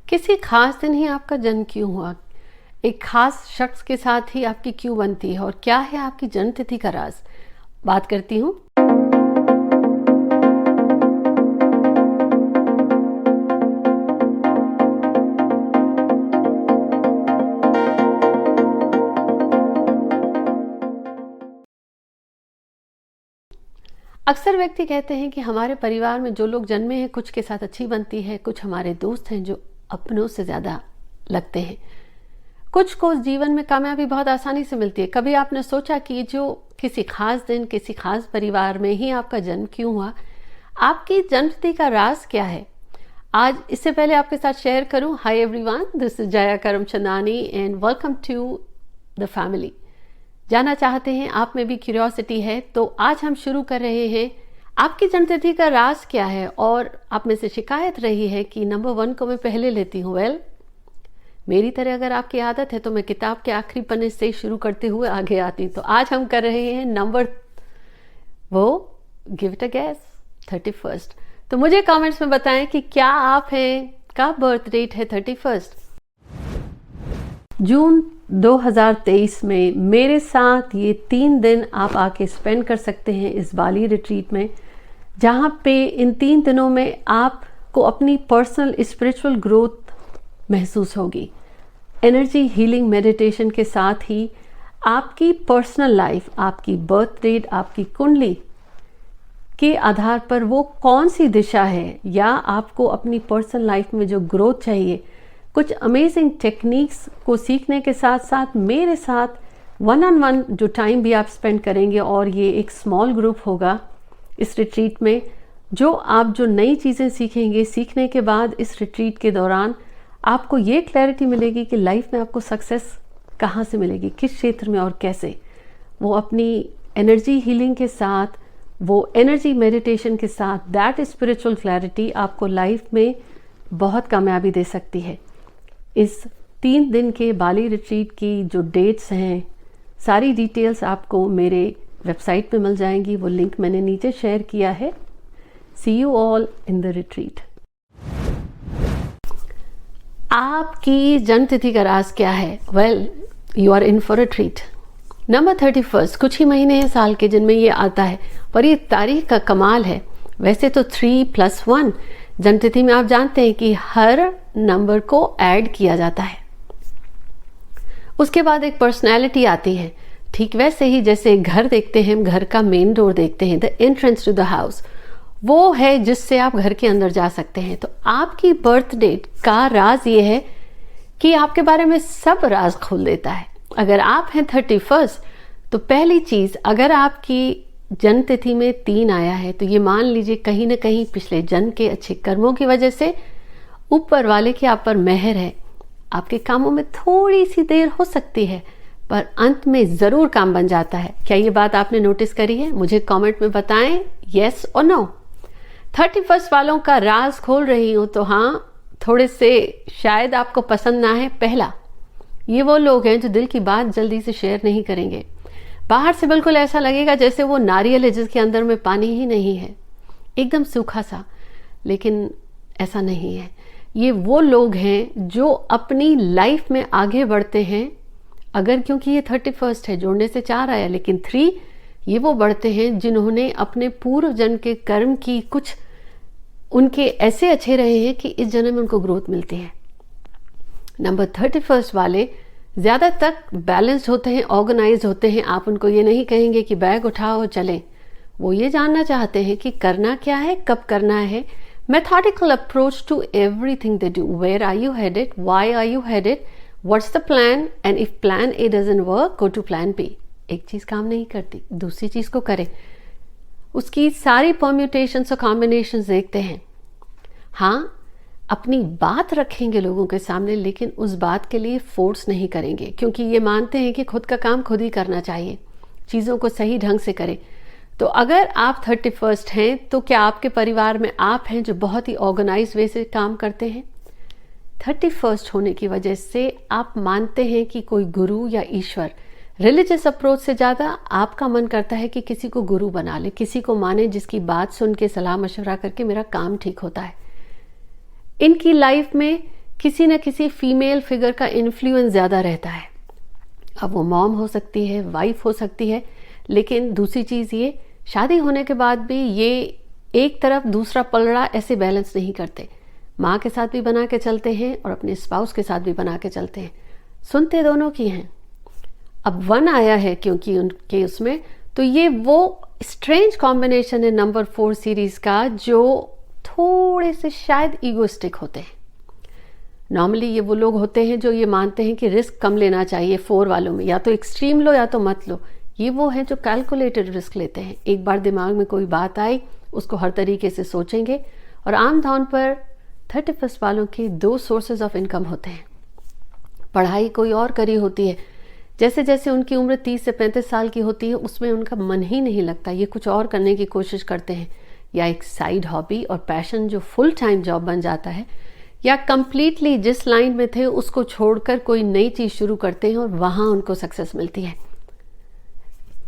किसी खास दिन ही आपका जन्म क्यों हुआ? एक खास शख्स के साथ ही आपकी क्यों बनती है और क्या है आपकी जन्म तिथि का राज? बात करती हूँ। अक्सर व्यक्ति कहते हैं कि हमारे परिवार में जो लोग जन्मे हैं कुछ के साथ अच्छी बनती है, कुछ हमारे दोस्त हैं जो अपनों से ज़्यादा लगते हैं, कुछ को जीवन में कामयाबी बहुत आसानी से मिलती है। कभी आपने सोचा कि जो किसी खास दिन किसी खास परिवार में ही आपका जन्म क्यों हुआ? आपकी जन्मतिथि का राज क्या है? आज इससे पहले आपके साथ शेयर करूं। Hi everyone, this is Jaya Karamchandani and welcome to the family. जानना चाहते हैं, आप में भी क्यूरियोसिटी है, तो आज हम शुरू कर रहे हैं आपकी जन्मतिथि का राज क्या है। और आप में से शिकायत रही है कि नंबर 1 को मैं पहले लेती हूँ। वेल, मेरी तरह अगर आपकी आदत है तो मैं किताब के आखिरी पन्ने से शुरू करते हुए आगे आती हूँ। तो आज हम कर रहे हैं नंबर, वो give it a gas, 31st। तो मुझे कमेंट्स में बताएं कि क्या आप हैं, का बर्थ डेट है 31 जून 2023 में। मेरे साथ ये 3 दिन आप आके स्पेंड कर सकते हैं इस बाली रिट्रीट में, जहाँ पे इन 3 दिनों में आपको अपनी पर्सनल स्पिरिचुअल ग्रोथ महसूस होगी। एनर्जी हीलिंग मेडिटेशन के साथ ही आपकी पर्सनल लाइफ, आपकी बर्थ डेट, आपकी कुंडली के आधार पर वो कौन सी दिशा है, या आपको अपनी पर्सनल लाइफ में जो ग्रोथ चाहिए, कुछ अमेजिंग टेक्निक्स को सीखने के साथ साथ मेरे साथ 1-on-1 जो टाइम भी आप स्पेंड करेंगे। और ये एक स्मॉल ग्रुप होगा इस रिट्रीट में, जो नई चीज़ें सीखेंगे। सीखने के बाद इस रिट्रीट के दौरान आपको ये क्लैरिटी मिलेगी कि लाइफ में आपको सक्सेस कहाँ से मिलेगी, किस क्षेत्र में और कैसे। वो अपनी एनर्जी हीलिंग के साथ, वो एनर्जी मेडिटेशन के साथ, दैट स्पिरिचुअल क्लैरिटी आपको लाइफ में बहुत कामयाबी दे सकती है। इस 3 दिन के बाली रिट्रीट की जो डेट्स हैं, सारी डिटेल्स आपको मेरे वेबसाइट पे मिल जाएंगी। वो लिंक मैंने नीचे शेयर किया है। See you all in the retreat. आपकी जन्मतिथि का राज क्या है? Well, you are in for a treat. Number 31, कुछ ही महीने हैं साल के जिनमें ये आता है, पर ये तारीख का कमाल है। वैसे तो 3+1 जन्मतिथि में आप जानते हैं कि हर नंबर को ऐड किया जाता है, उसके बाद एक पर्सनैलिटी आती है। ठीक वैसे ही जैसे घर देखते हैं, घर का मेन डोर देखते हैं, the entrance to the house, वो है जिससे आप घर के अंदर जा सकते हैं। तो आपकी बर्थ डेट का राज ये है कि आपके बारे में सब राज खोल देता है। अगर आप हैं 31, तो पहली चीज, अगर आपकी जन्म तिथि में 3 आया है तो ये मान लीजिए कहीं ना कहीं पिछले जन्म के अच्छे कर्मों की वजह से ऊपर वाले की आप पर मेहर है। आपके कामों में थोड़ी सी देर हो सकती है, पर अंत में जरूर काम बन जाता है। क्या ये बात आपने नोटिस करी है? मुझे कमेंट में बताएं, यस और नो। 31 वालों का राज खोल रही हूं, तो हाँ, थोड़े से शायद आपको पसंद ना है। पहला, ये वो लोग हैं जो दिल की बात जल्दी से शेयर नहीं करेंगे। बाहर से बिल्कुल ऐसा लगेगा जैसे वो नारियल है जिसके अंदर में पानी ही नहीं है, एकदम सूखा सा, लेकिन ऐसा नहीं है। ये वो लोग हैं जो अपनी लाइफ में आगे बढ़ते हैं। अगर क्योंकि ये 31 है, जोड़ने से 4 आया, लेकिन 3, ये वो बढ़ते हैं जिन्होंने अपने पूर्व जन्म के कर्म की कुछ उनके ऐसे अच्छे रहे हैं कि इस जन्म में उनको ग्रोथ मिलती है। नंबर 31 वाले ज़्यादा तक बैलेंस्ड होते हैं, ऑर्गेनाइज होते हैं। आप उनको ये नहीं कहेंगे कि बैग उठाओ चलें। वो ये जानना चाहते हैं कि करना क्या है, कब करना है। Methodical approach to everything they do. Where are you headed, why are you headed, what's the plan, and if plan A doesn't work, go to plan B. एक चीज़ काम नहीं करती, दूसरी चीज़ को करें। उसकी सारी परम्यूटेशंस और कॉम्बिनेशंस देखते हैं। हाँ, अपनी बात रखेंगे लोगों के सामने, लेकिन उस बात के लिए फोर्स नहीं करेंगे, क्योंकि ये मानते हैं कि खुद का काम खुद ही करना चाहिए, चीज़ों को सही ढंग से करें। तो अगर आप 31 हैं, तो क्या आपके परिवार में आप हैं जो बहुत ही ऑर्गेनाइज वे से काम करते हैं? 31 होने की वजह से आप मानते हैं कि कोई गुरु या ईश्वर, रिलीजियस अप्रोच से ज़्यादा आपका मन करता है कि किसी को गुरु बना ले, किसी को माने जिसकी बात सुन के सलाह मशवरा करके मेरा काम ठीक होता है। इनकी लाइफ में किसी न किसी फीमेल फिगर का इन्फ्लुएंस ज़्यादा रहता है। अब वो मॉम हो सकती है, वाइफ हो सकती है, लेकिन दूसरी चीज़ ये, शादी होने के बाद भी ये एक तरफ दूसरा पलड़ा ऐसे बैलेंस नहीं करते। माँ के साथ भी बना के चलते हैं और अपने स्पाउस के साथ भी बना के चलते हैं। सुनते दोनों की हैं। अब 1 आया है क्योंकि उनके उसमें, तो ये वो स्ट्रेंज कॉम्बिनेशन है नंबर 4 सीरीज का, जो थोड़े से शायद ईगोइस्टिक होते हैं। नॉर्मली ये वो लोग होते हैं जो ये मानते हैं कि रिस्क कम लेना चाहिए 4 वालों में, या तो एक्सट्रीम लो या तो मत लो। ये वो हैं जो कैलकुलेटेड रिस्क लेते हैं। एक बार दिमाग में कोई बात आई, उसको हर तरीके से सोचेंगे। और आमतौर पर 31 वालों के 2 सोर्सेज ऑफ इनकम होते हैं। पढ़ाई कोई और करी होती है, जैसे जैसे उनकी उम्र 30 से 35 साल की होती है उसमें उनका मन ही नहीं लगता, ये कुछ और करने की कोशिश करते हैं, या एक साइड हॉबी और पैशन जो फुल टाइम जॉब बन जाता है, या कंप्लीटली जिस लाइन में थे उसको छोड़कर कोई नई चीज़ शुरू करते हैं और वहाँ उनको सक्सेस मिलती है।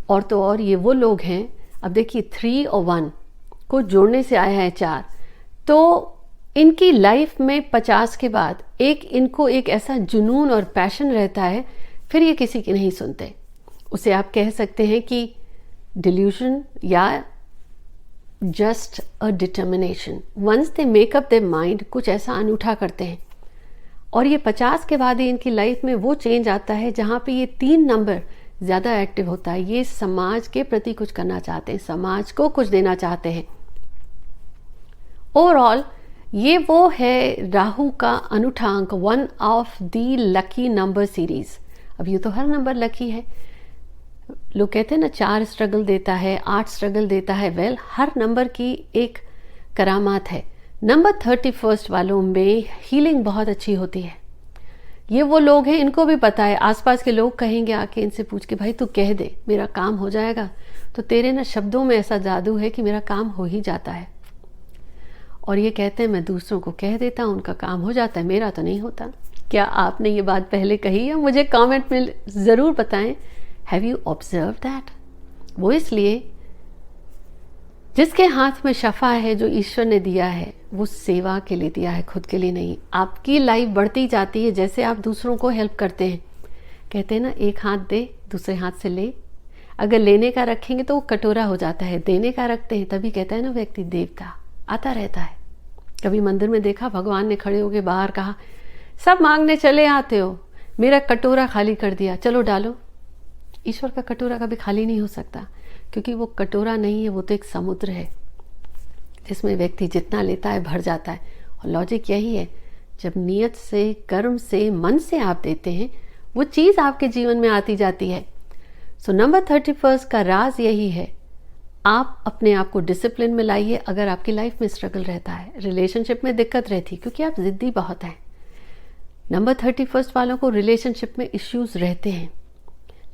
और तो और ये वो लोग हैं, अब देखिए 3 और 1 को जोड़ने से आया है 4, तो इनकी लाइफ में 50 के बाद इनको एक ऐसा जुनून और पैशन रहता है, फिर ये किसी की नहीं सुनते। उसे आप कह सकते हैं कि डिल्यूजन या just a determination. Once they make up their mind, कुछ ऐसा अनूठा करते हैं। और ये 50 के बाद ही इनकी लाइफ में वो चेंज आता है जहाँ पे ये 3 नंबर ज़्यादा एक्टिव होता है। ये समाज के प्रति कुछ करना चाहते हैं, समाज को कुछ देना चाहते हैं। ओवरऑल ये वो है राहु का अनूठा अंक, 1 of the lucky number series. अब ये तो हर नंबर लकी है। लोग कहते हैं ना 4 स्ट्रगल देता है, 8 स्ट्रगल देता है। वेल, हर नंबर की एक करामात है। नंबर 31 वालों में हीलिंग बहुत अच्छी होती है। ये वो लोग हैं, इनको भी पता है। आसपास के लोग कहेंगे आके इनसे पूछ के, भाई तू कह दे मेरा काम हो जाएगा, तो तेरे ना शब्दों में ऐसा जादू है कि मेरा काम हो ही जाता है। और ये कहते हैं मैं दूसरों को कह देता हूँ, उनका काम हो जाता है, मेरा तो नहीं होता। क्या आपने ये बात पहले कही है? मुझे कमेंट में ज़रूर बताएं। Have you observe that? वो इसलिए जिसके हाथ में शफा है, जो ईश्वर ने दिया है, वो सेवा के लिए दिया है, खुद के लिए नहीं। आपकी लाइफ बढ़ती जाती है जैसे आप दूसरों को हेल्प करते हैं। कहते हैं ना, एक हाथ दे दूसरे हाथ से ले। अगर लेने का रखेंगे तो वो कटोरा हो जाता है, देने का रखते हैं तभी कहता है ना व्यक्ति देवता आता रहता है। कभी मंदिर में देखा भगवान ने खड़े होके बाहर कहा, सब मांगने चले आते हो, मेरा कटोरा खाली कर दिया, चलो डालो। ईश्वर का कटोरा कभी खाली नहीं हो सकता, क्योंकि वो कटोरा नहीं है, वो तो एक समुद्र है जिसमें व्यक्ति जितना लेता है भर जाता है। और लॉजिक यही है, जब नियत से, कर्म से, मन से आप देते हैं, वो चीज़ आपके जीवन में आती जाती है। सो नंबर 31 का राज यही है, आप अपने आप को डिसिप्लिन में लाइए। अगर आपकी लाइफ में स्ट्रगल रहता है, रिलेशनशिप में दिक्कत रहती है, क्योंकि आप ज़िद्दी बहुत हैं। नंबर 31 वालों को रिलेशनशिप में इश्यूज रहते हैं,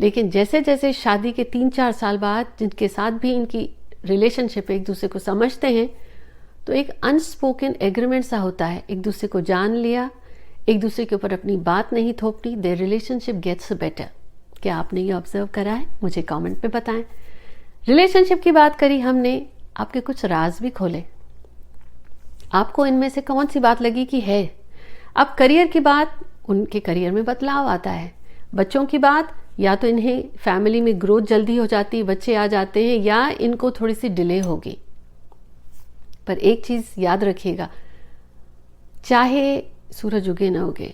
लेकिन जैसे जैसे शादी के 3-4 साल बाद जिनके साथ भी इनकी रिलेशनशिप एक दूसरे को समझते हैं, तो एक अनस्पोकन एग्रीमेंट सा होता है। एक दूसरे को जान लिया, एक दूसरे के ऊपर अपनी बात नहीं थोपनी, देयर रिलेशनशिप गेट्स बेटर। क्या आपने ये ऑब्जर्व करा है? मुझे कमेंट में बताएं। रिलेशनशिप की बात करी हमने, आपके कुछ राज भी खोले। आपको इनमें से कौन सी बात लगी कि है? अब करियर की बात, उनके करियर में बदलाव आता है। बच्चों की बात, या तो इन्हें फैमिली में ग्रोथ जल्दी हो जाती है, बच्चे आ जाते हैं, या इनको थोड़ी सी डिले होगी। पर एक चीज याद रखिएगा, चाहे सूरज उगे ना उगे,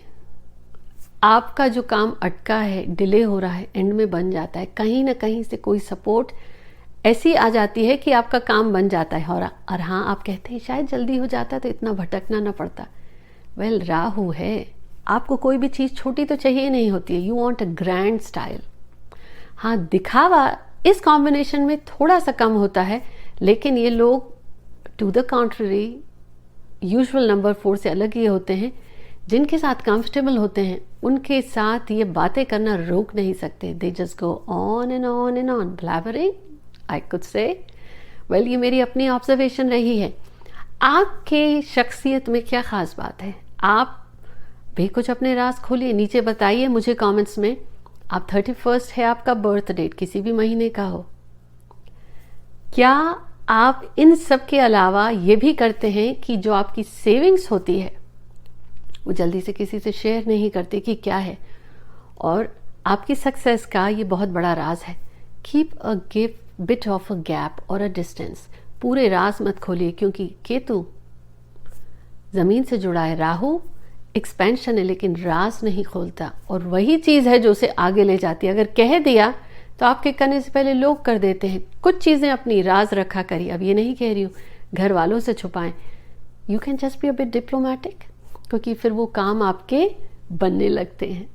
आपका जो काम अटका है, डिले हो रहा है, एंड में बन जाता है। कहीं ना कहीं से कोई सपोर्ट ऐसी आ जाती है कि आपका काम बन जाता है। और हाँ, आप कहते हैं शायद जल्दी हो जाता तो इतना भटकना ना पड़ता। वेल, राहु है, आपको कोई भी चीज़ छोटी तो चाहिए नहीं होती है। You want a grand style. हाँ, दिखावा इस कॉम्बिनेशन में थोड़ा सा कम होता है, लेकिन ये लोग to the contrary usual number 4 से अलग ये होते हैं। जिनके साथ कंफर्टेबल होते हैं उनके साथ ये बातें करना रोक नहीं सकते। They just go on and on and on blabbering, I could say. Well, ये मेरी अपनी ऑब्जर्वेशन रही है। आपके शख्सियत में क्या ख़ास बात है? आप भी कुछ अपने राज खोलिए, नीचे बताइए मुझे कमेंट्स में। आप 31 है आपका बर्थ डेट, किसी भी महीने का हो, क्या आप इन सब के अलावा ये भी करते हैं कि जो आपकी सेविंग्स होती है वो जल्दी से किसी से शेयर नहीं करते कि क्या है। और आपकी सक्सेस का ये बहुत बड़ा राज है, keep a bit of a gap और अ डिस्टेंस। पूरे राज मत खोलिए, क्योंकि केतु ज़मीन से जुड़ा है, राहु एक्सपेंशन है लेकिन राज नहीं खोलता, और वही चीज़ है जो उसे आगे ले जाती है। अगर कह दिया तो आपके करने से पहले लोग कर देते हैं। कुछ चीज़ें अपनी राज रखा करिए। अब ये नहीं कह रही हूँ घर वालों से छुपाएं, you can just be a bit diplomatic, क्योंकि फिर वो काम आपके बनने लगते हैं।